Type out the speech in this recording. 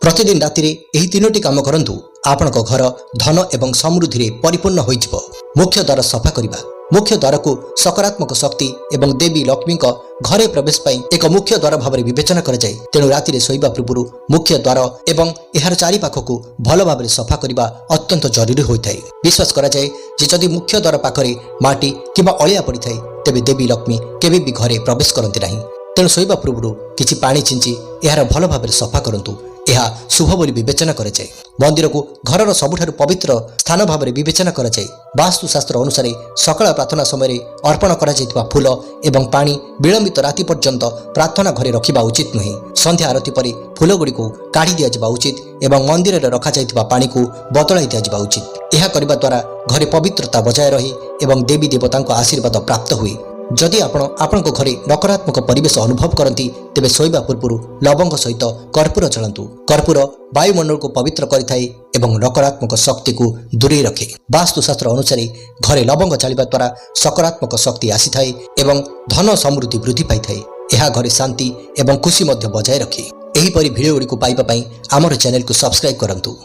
प्रतिदिन राति एही तीनोटी काम करंतु आपणक घर धन एवं समृद्धि परिपूर्ण होइजिवो। मुख्य द्वार सफा करिबा। मुख्य द्वार को सकारात्मक शक्ति एवं देवी लक्ष्मी घरे प्रवेश पाई एक मुख्य द्वार भाव विवेचना कर जाए। तेणु राति शोइबा पूर्व मुख्य द्वार एवं एहार चारि पाख को भल भाव सफा करने अत्यंत जरूरी होता है। विश्वास करा जाए जे जदि मुख्य द्वार पाखरे माटी किंबा अलिया पड़ी थाए तेबे देवी लक्ष्मी केबे भी घरे प्रवेश करती नहीं। तेणु शोइबा पूर्व किछि पानी छिंची एहार भल भाव सफा करंतु। यह शुभ बोली विवेचना करे जाए। मंदिर को घरर सबुठारु पवित्र स्थान भाव विवेचना करे जाए। वास्तुशास्त्र अनुसार सकाळ प्रार्थना समय अर्पण करा जायतिबा फूल एवं पानी विलंबित राति पर्यंत प्रार्थना घरे रखिबा उचित नुहे। संध्या आरती पर फूल गुड़ी को काढ़ी दिया जाबा उचित एवं मंदिर रे रखा जायतिबा पानी को बदलाई दिया जाबा उचित। यह करबा द्वारा घरे पवित्रता बजाय रही एवं देवी देवतांको आशीर्वाद प्राप्त हुए। जदि आपण घरे नकारात्मक परिवेश अनुभव करती तेबे शोइबा पूर्व लवंग सहित कर्पूर चलंतु। कर्पूर वायुमंडल को पवित्र करिथाए एवं नकारात्मक शक्ति को दूरे रखे। वास्तुशास्त्र अनुसार घरे लवंग चालिबा द्वारा सकारात्मक शक्ति आसीथाए एवं धन समृद्धि वृद्धि पाइथाए। यह घरे शांति एवं खुशी मध्य बजाय रखे। एहीपरि भिडियो गुडी को पाइबा पई आमर चैनल को सब्सक्राइब करंतु।